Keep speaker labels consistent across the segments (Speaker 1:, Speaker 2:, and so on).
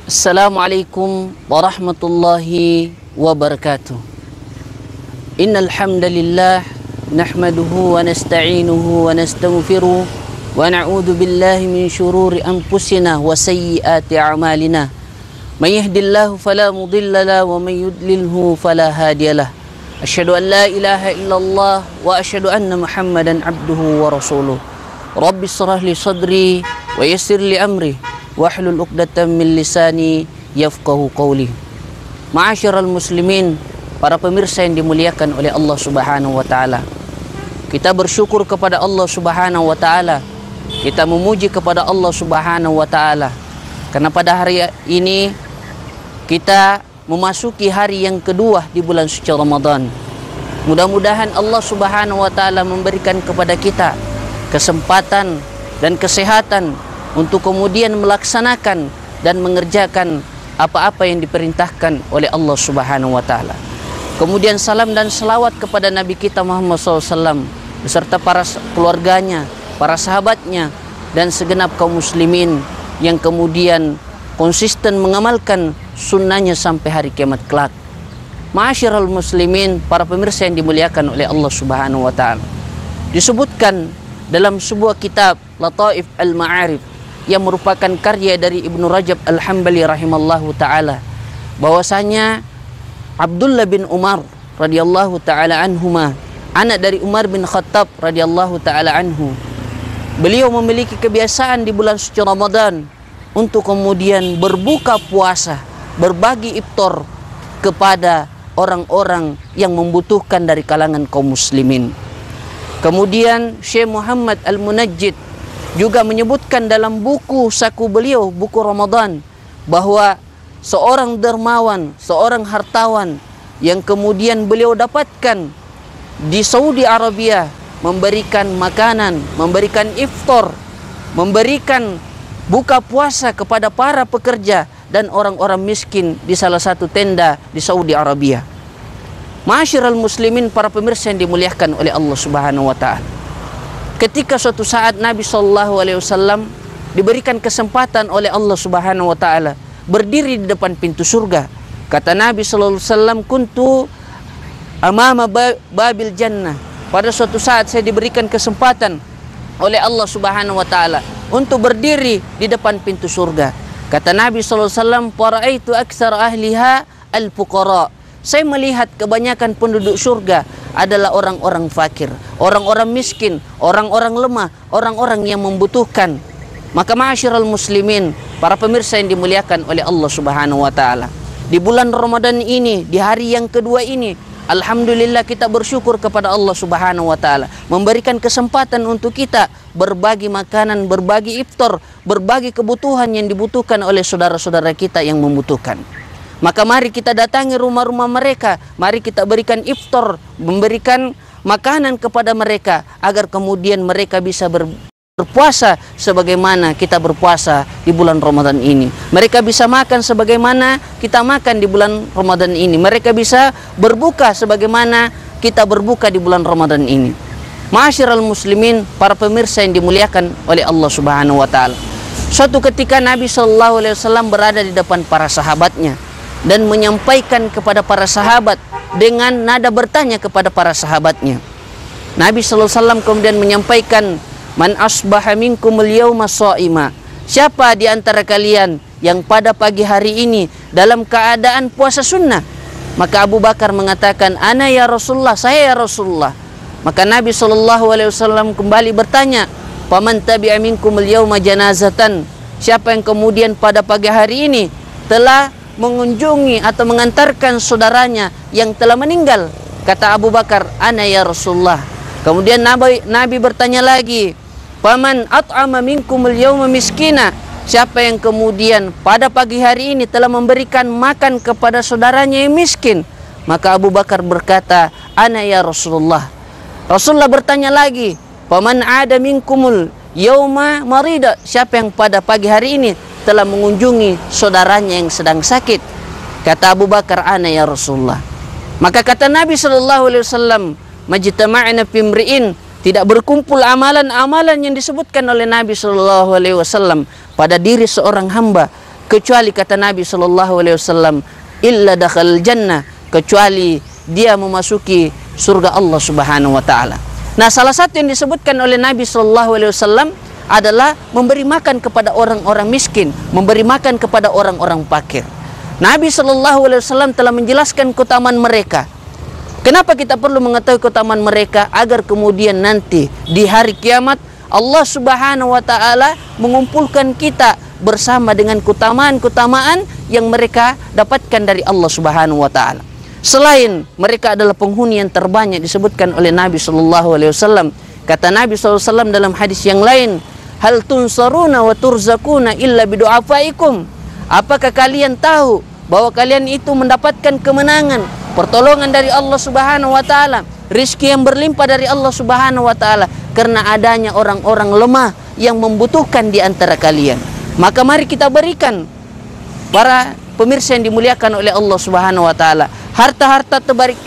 Speaker 1: Assalamualaikum warahmatullahi wabarakatuh. Innal hamdalillah nahmaduhu wa nasta'inuhu wa nastaghfiruh wa na'udzu billahi min shururi anfusina wa sayyiati a'malina. May yahdihillahu fala mudilla lahu wa may yudlilhu fala hadiyalah. Asyhadu an la ilaha illallah wa asyhadu anna Muhammadan abduhu wa rasuluh. Rabbi shrah li sadri wa yassir li amri wahlul 'uqdatam min lisani yafqahu qawli. Ma'asyiral muslimin, para pemirsa yang dimuliakan oleh Allah Subhanahu wa taala. Kita bersyukur kepada Allah Subhanahu wa taala. Kita memuji kepada Allah Subhanahu wa taala karena pada hari ini kita memasuki hari yang kedua di bulan suci Ramadan. Mudah-mudahan Allah Subhanahu wa taala memberikan kepada kita kesempatan dan kesehatan untuk kemudian melaksanakan dan mengerjakan apa-apa yang diperintahkan oleh Allah Subhanahu wa taala. Kemudian salam dan selawat kepada Nabi kita Muhammad SAW beserta para keluarganya, para sahabatnya, dan segenap kaum muslimin yang kemudian konsisten mengamalkan sunnahnya sampai hari kiamat kelak. Ma'asyiral muslimin, para pemirsa yang dimuliakan oleh Allah Subhanahu wa taala. Disebutkan dalam sebuah kitab Lataif al-Ma'arif yang merupakan karya dari Ibnu Rajab Al-Hambali rahimallahu ta'ala, bahwasanya Abdullah bin Umar radhiyallahu ta'ala anhuma, anak dari Umar bin Khattab radhiyallahu ta'ala anhu, beliau memiliki kebiasaan di bulan suci Ramadan untuk kemudian berbuka puasa, berbagi iftar kepada orang-orang yang membutuhkan dari kalangan kaum muslimin. Kemudian Syekh Muhammad Al-Munajjid juga menyebutkan dalam buku saku beliau, buku Ramadan, bahwa seorang dermawan, seorang hartawan yang kemudian beliau dapatkan di Saudi Arabia memberikan makanan, memberikan iftar, memberikan buka puasa kepada para pekerja dan orang-orang miskin di salah satu tenda di Saudi Arabia. Ma'asyiral muslimin, para pemirsa yang dimuliakan oleh Allah Subhanahu wa taala. Ketika suatu saat Nabi SAW diberikan kesempatan oleh Allah Subhanahu wa taala berdiri di depan pintu surga. Kata Nabi SAW, kuntu amama babil jannah. Pada suatu saat saya diberikan kesempatan oleh Allah Subhanahu wa taala untuk berdiri di depan pintu surga. Kata Nabi SAW, "Fara'aitu aktsara ahliha al-fuqara." Saya melihat kebanyakan penduduk surga adalah orang-orang fakir, orang-orang miskin, orang-orang lemah, orang-orang yang membutuhkan. Maka ma'asyiral muslimin, para pemirsa yang dimuliakan oleh Allah Subhanahu wa taala, di bulan Ramadan ini, di hari yang kedua ini, alhamdulillah kita bersyukur kepada Allah Subhanahu wa taala memberikan kesempatan untuk kita berbagi makanan, berbagi iftar, berbagi kebutuhan yang dibutuhkan oleh saudara-saudara kita yang membutuhkan. Maka mari kita datangi rumah-rumah mereka, mari kita berikan iftar, memberikan makanan kepada mereka agar kemudian mereka bisa berpuasa sebagaimana kita berpuasa di bulan Ramadan ini. Mereka bisa makan sebagaimana kita makan di bulan Ramadan ini. Mereka bisa berbuka sebagaimana kita berbuka di bulan Ramadan ini. Ma'asyiral muslimin, para pemirsa yang dimuliakan oleh Allah Subhanahu wa taala. Suatu ketika Nabi SAW berada di depan para sahabatnya dan menyampaikan kepada para sahabat dengan nada bertanya kepada para sahabatnya. Nabi SAW kemudian menyampaikan, "Man asbaha minkumul yawma sha'ima." Siapa di antara kalian yang pada pagi hari ini dalam keadaan puasa sunnah? Maka Abu Bakar mengatakan, "Ana ya Rasulullah, saya ya Rasulullah." Maka Nabi SAW kembali bertanya, "Faman tabi'a minkumul yawma janazatan." Siapa yang kemudian pada pagi hari ini telah mengunjungi atau mengantarkan saudaranya yang telah meninggal? Kata Abu Bakar, "Ana ya Rasulullah." Kemudian Nabi bertanya lagi, Faman at'ama minkumul yawma miskina, siapa yang kemudian pada pagi hari ini telah memberikan makan kepada saudaranya yang miskin. Maka Abu Bakar berkata, ana ya Rasulullah. Rasulullah bertanya lagi, faman ada minkumul yawma marida, siapa yang pada pagi hari ini telah mengunjungi saudaranya yang sedang sakit. Kata Abu Bakar, ana ya Rasulullah. Maka kata Nabi SAW, majtama'na fi imri'in, tidak berkumpul amalan-amalan yang disebutkan oleh Nabi SAW pada diri seorang hamba, kecuali kata Nabi SAW, illa dakhal jannah, kecuali dia memasuki surga Allah Subhanahu wa taala. Nah, salah satu yang disebutkan oleh Nabi SAW adalah memberi makan kepada orang-orang miskin, memberi makan kepada orang-orang fakir. Nabi SAW telah menjelaskan keutamaan mereka. Kenapa kita perlu mengetahui keutamaan mereka? Agar kemudian nanti di hari kiamat Allah Subhanahu wa taala mengumpulkan kita bersama dengan keutamaan-keutamaan yang mereka dapatkan dari Allah Subhanahu wa taala. Selain mereka adalah penghuni yang terbanyak disebutkan oleh Nabi SAW. Kata Nabi SAW dalam hadis yang lain, hal tunsaruna wa turzakuna illa bidu'afaikum. Apakah kalian tahu bahwa kalian itu mendapatkan kemenangan, pertolongan dari Allah Subhanahu wa taala, rizki yang berlimpah dari Allah Subhanahu wa taala karena adanya orang-orang lemah yang membutuhkan di antara kalian. Maka mari kita berikan, para pemirsa yang dimuliakan oleh Allah Subhanahu wa taala, harta-harta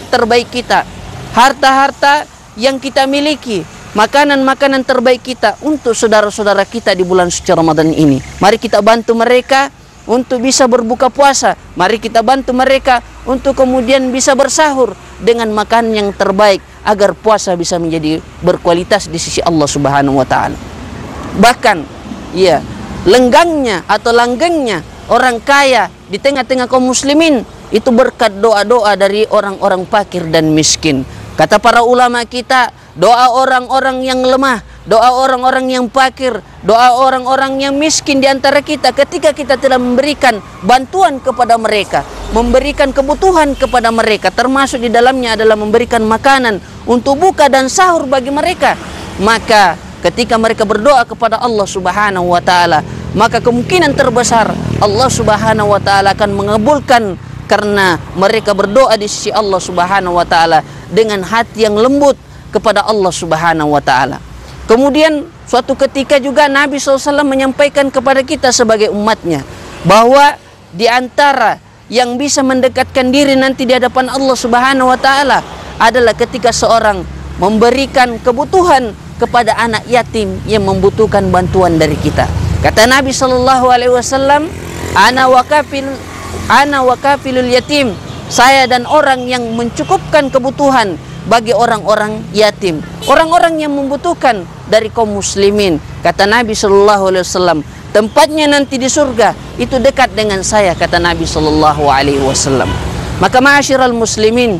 Speaker 1: terbaik kita, harta-harta yang kita miliki, makanan-makanan terbaik kita untuk saudara-saudara kita di bulan suci Ramadan ini. Mari kita bantu mereka untuk bisa berbuka puasa. Mari kita bantu mereka untuk kemudian bisa bersahur dengan makanan yang terbaik agar puasa bisa menjadi berkualitas di sisi Allah Subhanahu wa taala. Bahkan ya, lenggangnya atau langgengnya orang kaya di tengah-tengah kaum muslimin itu berkat doa-doa dari orang-orang fakir dan miskin. Kata para ulama kita, doa orang-orang yang lemah, doa orang-orang yang fakir, doa orang-orang yang miskin di antara kita ketika kita telah memberikan bantuan kepada mereka, memberikan kebutuhan kepada mereka, termasuk di dalamnya adalah memberikan makanan untuk buka dan sahur bagi mereka. Maka ketika mereka berdoa kepada Allah Subhanahu wa taala, maka kemungkinan terbesar Allah Subhanahu wa taala akan mengabulkan, karena mereka berdoa di sisi Allah Subhanahu wa taala dengan hati yang lembut kepada Allah Subhanahu wa taala. Kemudian suatu ketika juga Nabi SAW menyampaikan kepada kita sebagai umatnya bahwa di antara yang bisa mendekatkan diri nanti di hadapan Allah Subhanahu wa taala adalah ketika seorang memberikan kebutuhan kepada anak yatim yang membutuhkan bantuan dari kita. Kata Nabi SAW, ana wakafilul yatim, saya dan orang yang mencukupkan kebutuhan bagi orang-orang yatim, orang-orang yang membutuhkan dari kaum muslimin. Kata Nabi SAW, tempatnya nanti di surga itu dekat dengan saya, kata Nabi SAW. Maka ma'asyiral muslimin,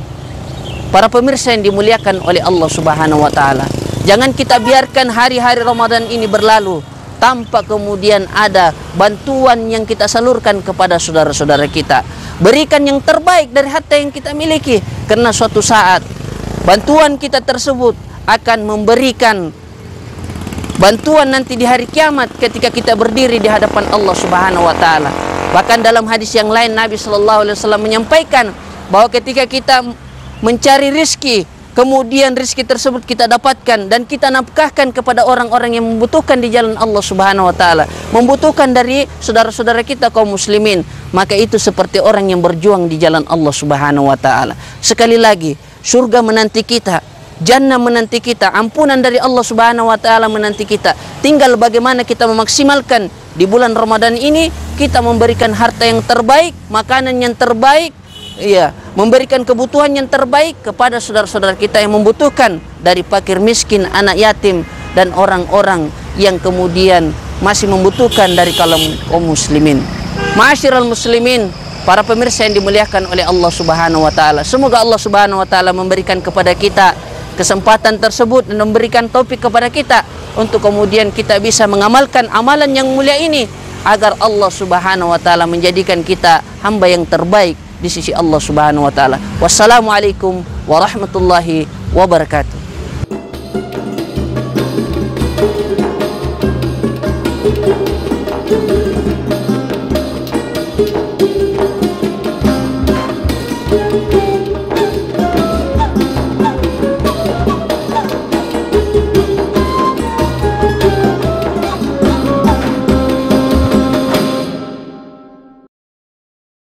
Speaker 1: para pemirsa yang dimuliakan oleh Allah Subhanahu wa taala, jangan kita biarkan hari-hari Ramadan ini berlalu tanpa kemudian ada bantuan yang kita salurkan kepada saudara-saudara kita. Berikan yang terbaik dari harta yang kita miliki, karena suatu saat bantuan kita tersebut akan memberikan bantuan nanti di hari kiamat ketika kita berdiri di hadapan Allah Subhanahu wa taala. Bahkan dalam hadis yang lain Nabi SAW menyampaikan bahwa ketika kita mencari rizki, kemudian rizki tersebut kita dapatkan dan kita nafkahkan kepada orang-orang yang membutuhkan di jalan Allah Subhanahu wa taala, membutuhkan dari saudara-saudara kita kaum muslimin, maka itu seperti orang yang berjuang di jalan Allah Subhanahu wa taala. Sekali lagi, surga menanti kita, jannah menanti kita, ampunan dari Allah Subhanahu wa taala menanti kita. Tinggal bagaimana kita memaksimalkan di bulan Ramadan ini, kita memberikan harta yang terbaik, makanan yang terbaik, iya, memberikan kebutuhan yang terbaik kepada saudara-saudara kita yang membutuhkan, dari fakir miskin, anak yatim, dan orang-orang yang kemudian masih membutuhkan dari kaum muslimin. Ma'asyiral muslimin, para pemirsa yang dimuliakan oleh Allah Subhanahu wa taala, semoga Allah Subhanahu wa taala memberikan kepada kita kesempatan tersebut dan memberikan taufik kepada kita untuk kemudian kita bisa mengamalkan amalan yang mulia ini, agar Allah Subhanahu wa taala menjadikan kita hamba yang terbaik di sisi Allah Subhanahu wa taala. Wassalamualaikum warahmatullahi wabarakatuh.